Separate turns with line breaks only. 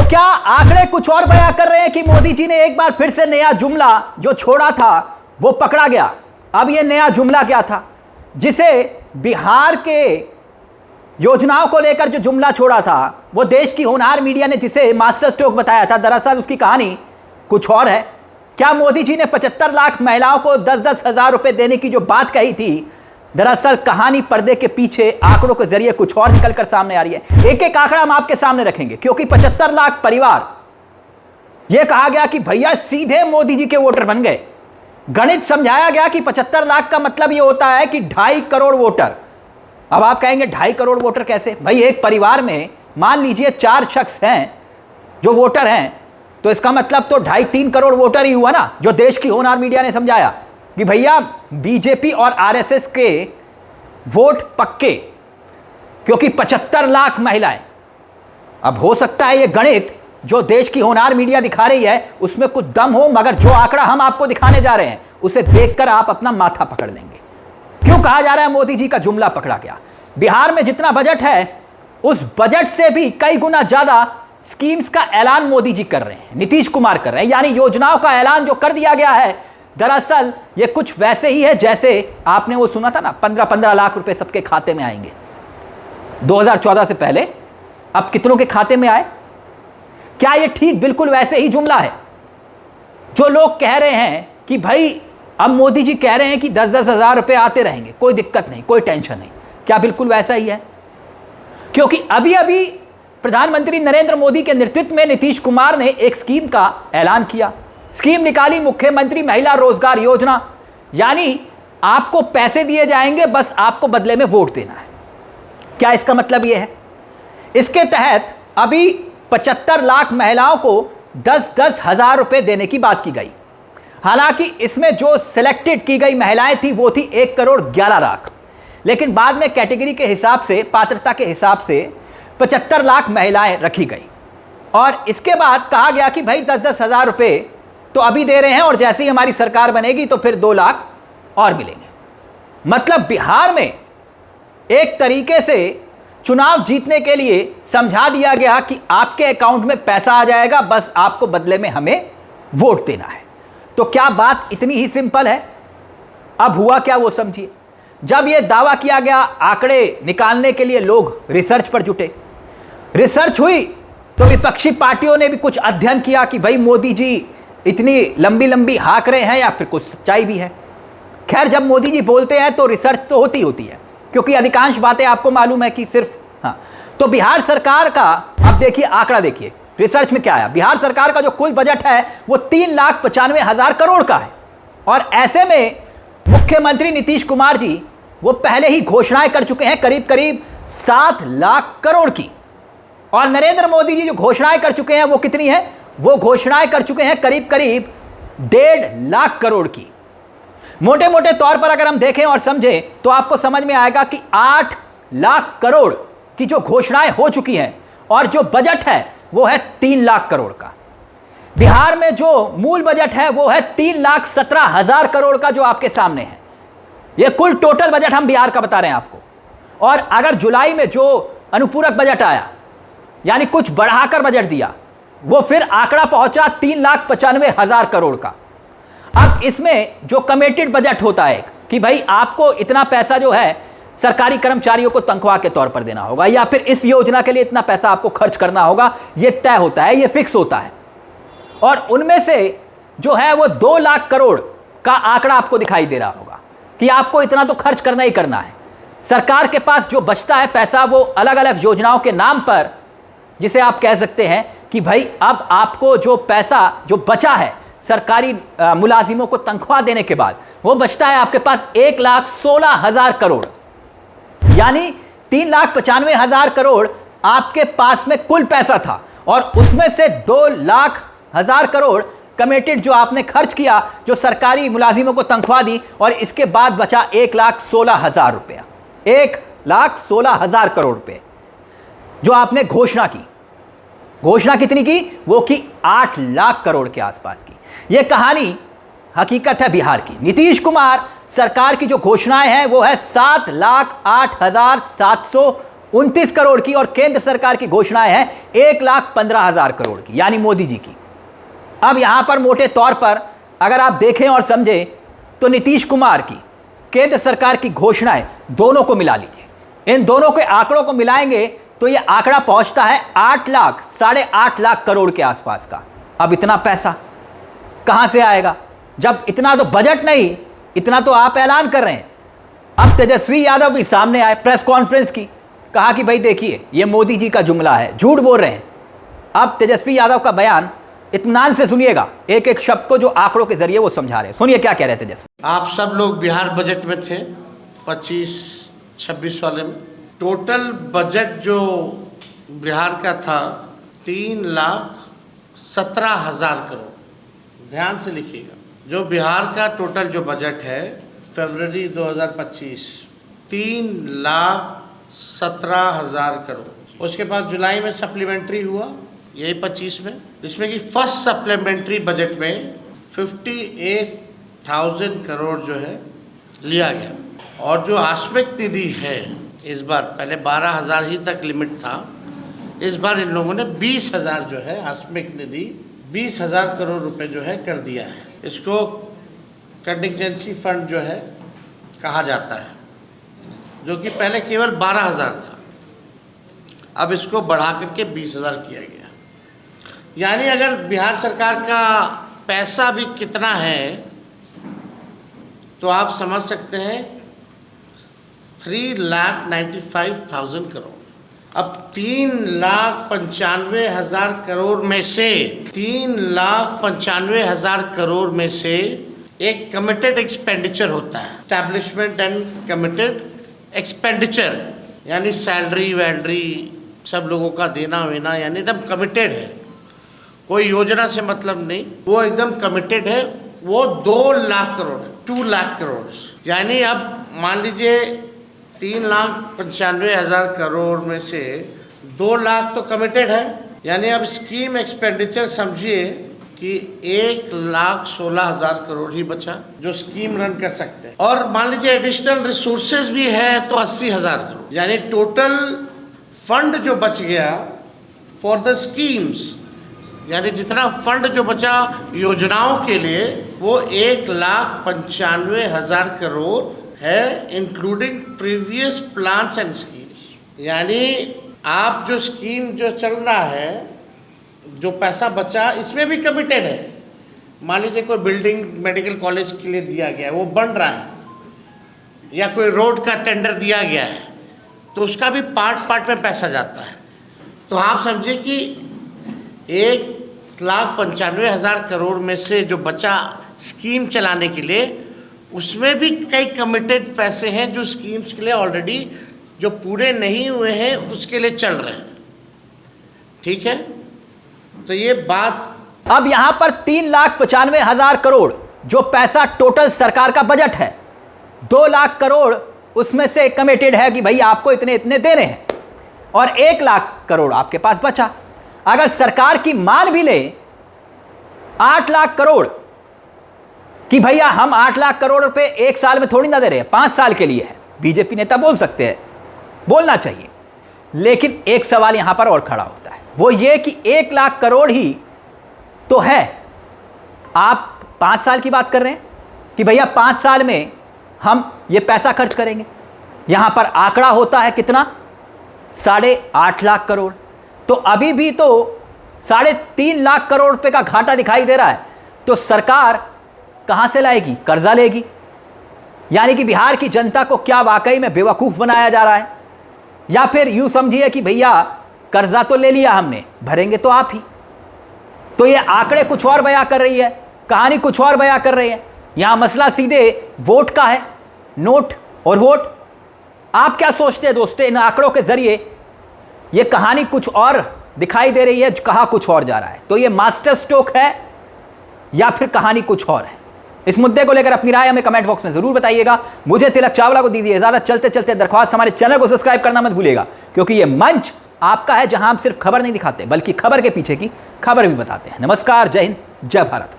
क्या आंकड़े कुछ और बयां कर रहे हैं कि मोदी जी ने एक बार फिर से नया जुमला जो छोड़ा था वो पकड़ा गया। अब ये नया जुमला क्या था, जिसे बिहार के योजनाओं को लेकर जो जुमला छोड़ा था वो देश की होनहार मीडिया ने जिसे मास्टर स्ट्रोक बताया था, दरअसल उसकी कहानी कुछ और है। क्या मोदी जी ने 75 लाख महिलाओं को 10-10 हजार रुपए देने की जो बात कही थी, दरअसल कहानी पर्दे के पीछे आंकड़ों के जरिए कुछ और निकलकर सामने आ रही है। एक एक आंकड़ा हम आपके सामने रखेंगे, क्योंकि 75 लाख परिवार, यह कहा गया कि भैया सीधे मोदी जी के वोटर बन गए। गणित समझाया गया कि 75 लाख का मतलब यह होता है कि 2.5 करोड़ वोटर। अब आप कहेंगे 2.5 करोड़ वोटर कैसे? भाई एक परिवार में मान लीजिए 4 शख्स हैं जो वोटर हैं, तो इसका मतलब तो 2.5-3 करोड़ वोटर ही हुआ ना, जो देश की होनहार मीडिया ने समझाया कि भैया बीजेपी और आरएसएस के वोट पक्के, क्योंकि 75 लाख महिलाएं। अब हो सकता है ये गणित जो देश की होनहार मीडिया दिखा रही है उसमें कुछ दम हो, मगर जो आंकड़ा हम आपको दिखाने जा रहे हैं उसे देखकर आप अपना माथा पकड़ लेंगे। क्यों कहा जा रहा है मोदी जी का जुमला पकड़ा गया? बिहार में जितना बजट है उस बजट से भी कई गुना ज्यादा स्कीम्स का ऐलान मोदी जी कर रहे हैं, नीतीश कुमार कर रहे हैं। यानी योजनाओं का ऐलान जो कर दिया गया है, दरअसल ये कुछ वैसे ही है जैसे आपने वो सुना था ना, 15-15 लाख रुपए सबके खाते में आएंगे 2014 से पहले। अब कितनों के खाते में आए? क्या ये ठीक बिल्कुल वैसे ही जुमला है जो लोग कह रहे हैं कि भाई अब मोदी जी कह रहे हैं कि 10-10 हजार रुपए आते रहेंगे, कोई दिक्कत नहीं, कोई टेंशन नहीं? क्या बिल्कुल वैसा ही है? क्योंकि अभी अभी प्रधानमंत्री नरेंद्र मोदी के नेतृत्व में नीतीश कुमार ने एक स्कीम का ऐलान किया, स्कीम निकाली, मुख्यमंत्री महिला रोजगार योजना। यानी आपको पैसे दिए जाएंगे, बस आपको बदले में वोट देना है। क्या इसका मतलब यह है? इसके तहत अभी 75 लाख महिलाओं को 10-10 हजार रुपए देने की बात की गई। हालांकि इसमें जो सिलेक्टेड की गई महिलाएं थी वो थी 1 करोड़ 11 लाख, लेकिन बाद में कैटेगरी के हिसाब से, पात्रता के हिसाब से 75 लाख महिलाएं रखी गई। और इसके बाद कहा गया कि भाई 10-10 हजार रुपए तो अभी दे रहे हैं और जैसे ही हमारी सरकार बनेगी तो फिर 2 लाख और मिलेंगे। मतलब बिहार में एक तरीके से चुनाव जीतने के लिए समझा दिया गया कि आपके अकाउंट में पैसा आ जाएगा, बस आपको बदले में हमें वोट देना है। तो क्या बात इतनी ही सिंपल है? अब हुआ क्या वो समझिए। जब यह दावा किया गया, आंकड़े निकालने के लिए लोग रिसर्च पर जुटे। रिसर्च हुई तो विपक्षी पार्टियों ने भी कुछ अध्ययन किया कि भाई मोदी जी इतनी लंबी लंबी हाँक रहे हैं या फिर कुछ सच्चाई भी है। खैर, जब मोदी जी बोलते हैं तो रिसर्च तो होती है, क्योंकि अधिकांश बातें आपको मालूम है कि सिर्फ तो बिहार सरकार का, अब देखिए आंकड़ा, देखिए रिसर्च में क्या आया। बिहार सरकार का जो कुल बजट है वो 3,95,000 करोड़ का है। और ऐसे में मुख्यमंत्री नीतीश कुमार जी वो पहले ही घोषणाएं कर चुके हैं करीब करीब 7 लाख करोड़ की। और नरेंद्र मोदी जी जो घोषणाएं कर चुके हैं वो कितनी है? वो घोषणाएं कर चुके हैं करीब करीब 1.5 लाख करोड़ की। मोटे मोटे तौर पर अगर हम देखें और समझें तो आपको समझ में आएगा कि 8 लाख करोड़ की जो घोषणाएं हो चुकी हैं और जो बजट है वो है 3 लाख करोड़ का। बिहार में जो मूल बजट है वो है 3,17,000 करोड़ का, जो आपके सामने है। ये कुल टोटल बजट हम बिहार का बता रहे हैं आपको। और अगर जुलाई में जो अनुपूरक बजट आया, यानी कुछ बढ़ाकर बजट दिया, वो फिर आंकड़ा पहुंचा 3,95,000 करोड़ का। अब इसमें जो कमिटेड बजट होता है कि भाई आपको इतना पैसा जो है सरकारी कर्मचारियों को तनख्वाह के तौर पर देना होगा, या फिर इस योजना के लिए इतना पैसा आपको खर्च करना होगा, ये तय होता है, ये फिक्स होता है। और उनमें से जो है वो 2 लाख करोड़ का आंकड़ा आपको दिखाई दे रहा होगा कि आपको इतना तो खर्च करना ही करना है। सरकार के पास जो बचता है पैसा वो अलग अलग योजनाओं के नाम पर, जिसे आप कह सकते हैं कि भाई अब आपको जो पैसा जो बचा है सरकारी मुलाजिमों को तनख्वाह देने के बाद, वो बचता है आपके पास 1,16,000 करोड़। यानी 3,95,000 करोड़ आपके पास में कुल पैसा था, और उसमें से 2,00,000 करोड़ कमिटेड जो आपने खर्च किया, जो सरकारी मुलाजिमों को तनख्वाह दी, और इसके बाद बचा 1,16,000 रुपया, 1,16,000 करोड़ रुपए जो आपने घोषणा की। घोषणा कितनी की? वो की 8 लाख करोड़ के आसपास की। यह कहानी हकीकत है बिहार की। नीतीश कुमार सरकार की जो घोषणाएं हैं वो है 7,08,700 29 करोड़ की, और केंद्र सरकार की घोषणाएं हैं 1,15,000 करोड़ की, यानी मोदी जी की। अब यहां पर मोटे तौर पर अगर आप देखें और समझें तो नीतीश कुमार की, केंद्र सरकार की घोषणाएं दोनों को मिला लीजिए, इन दोनों के आंकड़ों को मिलाएंगे तो यह आंकड़ा पहुंचता है 8 लाख, 8.5 लाख करोड़ के आसपास का। अब इतना पैसा कहां से आएगा, जब इतना तो बजट नहीं, इतना तो आप ऐलान कर रहे हैं। अब तेजस्वी यादव भी सामने आए, प्रेस कॉन्फ्रेंस की, कहा कि भाई देखिए ये मोदी जी का जुमला है, झूठ बोल रहे हैं। अब तेजस्वी यादव का बयान इत्मीनान से सुनिएगा, एक एक शब्द को जो आंकड़ों के जरिए वो समझा रहे हैं। सुनिए क्या कह रहे थे तेजस्वी।
आप सब लोग बिहार बजट में थे 25-26 वाले में। टोटल बजट जो बिहार का था 3,17,000 करोड़। ध्यान से लिखिएगा, जो बिहार का टोटल जो बजट है फरवरी 2025 3,17,000 करोड़। उसके बाद जुलाई में सप्लीमेंट्री हुआ, यही 25 में, जिसमें कि फर्स्ट सप्लीमेंट्री बजट में 58,000 करोड़ जो है लिया गया। और जो आस्पेक्ट निधि है इस बार, पहले 12,000 ही तक लिमिट था, इस बार इन लोगों ने 20,000 जो है आस्पेक्ट निधि 20,000 करोड़ रुपए जो है कर दिया है। इसको कंटिजेंसी फंड जो है कहा जाता है, जो कि पहले केवल 12,000 था, अब इसको बढ़ा करके 20,000 किया गया। यानी अगर बिहार सरकार का पैसा भी कितना है तो आप समझ सकते हैं 3,95,000 करोड़। अब 3,95,000 करोड़ में से 3,95,000 करोड़ में से एक कमिटेड एक्सपेंडिचर होता है, एस्टैब्लिशमेंट एंड कमिटेड एक्सपेंडिचर, यानी सैलरी वैलरी सब लोगों का देना वेना, यानी एकदम कमिटेड है, कोई योजना से मतलब नहीं, वो एकदम कमिटेड है। वो 2 लाख करोड़ है, 2 लाख करोड़। यानी अब मान लीजिए 3,95,000 करोड़ में से 2 लाख तो कमिटेड है, यानी अब स्कीम एक्सपेंडिचर समझिए कि 1,16,000 करोड़ ही बचा जो स्कीम रन कर सकते हैं। और मान लीजिए एडिशनल रिसोर्सेज भी है तो 80,000 करोड़, यानी टोटल फंड जो बच गया फॉर द स्कीम्स, यानी जितना फंड जो बचा योजनाओं के लिए वो 1,95,000 करोड़ है, including previous plans and schemes. यानी आप जो स्कीम जो चल रहा है, जो पैसा बचा, इसमें भी कमिटेड है। मान लीजिए कोई बिल्डिंग मेडिकल कॉलेज के लिए दिया गया है, वो बन रहा है, या कोई रोड का टेंडर दिया गया है, तो उसका भी पार्ट में पैसा जाता है। तो आप समझिए कि 1,95,000 करोड़ में से जो बचा स्कीम चलाने के लिए, उसमें भी कई कमिटेड पैसे हैं जो स्कीम्स के लिए ऑलरेडी जो पूरे नहीं हुए हैं उसके लिए चल रहे हैं। ठीक है, तो ये बात।
अब यहां पर 3,95,000 करोड़ जो पैसा टोटल सरकार का बजट है, 2 लाख करोड़ उसमें से कमिटेड है कि भाई आपको इतने इतने देने हैं, और 1 लाख करोड़ आपके पास बचा। अगर सरकार की मान भी ले 8 लाख करोड़ कि भैया हम 8 लाख करोड़ रुपए एक साल में थोड़ी ना दे रहे हैं, 5 साल के लिए है, बीजेपी नेता बोल सकते हैं, बोलना चाहिए। लेकिन एक सवाल यहां पर और खड़ा होता है, वो ये कि 1 लाख करोड़ ही तो है, आप 5 साल की बात कर रहे हैं कि भैया 5 साल में हम ये पैसा खर्च करेंगे। यहां पर आंकड़ा होता है कितना, 8.5 लाख करोड़। तो अभी भी तो 3.5 लाख करोड़ रुपए का घाटा दिखाई दे रहा है। तो सरकार कहां से लाएगी, कर्जा लेगी। यानी कि बिहार की जनता को क्या वाकई में बेवकूफ़ बनाया जा रहा है, या फिर यूं समझिए कि भैया कर्जा तो ले लिया हमने, भरेंगे तो आप ही। तो ये आंकड़े कुछ और बयां कर रही है, कहानी कुछ और बयां कर रही है। यहां मसला सीधे वोट का है, नोट और वोट। आप क्या सोचते हैं दोस्तों, इन आंकड़ों के जरिए ये कहानी कुछ और दिखाई दे रही है, कहा कुछ और जा रहा है। तो ये मास्टर स्ट्रोक है या फिर कहानी कुछ और है? इस मुद्दे को लेकर अपनी राय हमें कमेंट बॉक्स में जरूर बताइएगा। मुझे तिलक चावला को दीजिए इजाजत। चलते चलते दरख्वास्त, हमारे चैनल को सब्सक्राइब करना मत भूलिएगा, क्योंकि ये मंच आपका है जहां हम सिर्फ खबर नहीं दिखाते बल्कि खबर के पीछे की खबर भी बताते हैं। नमस्कार, जय हिंद, जय भारत।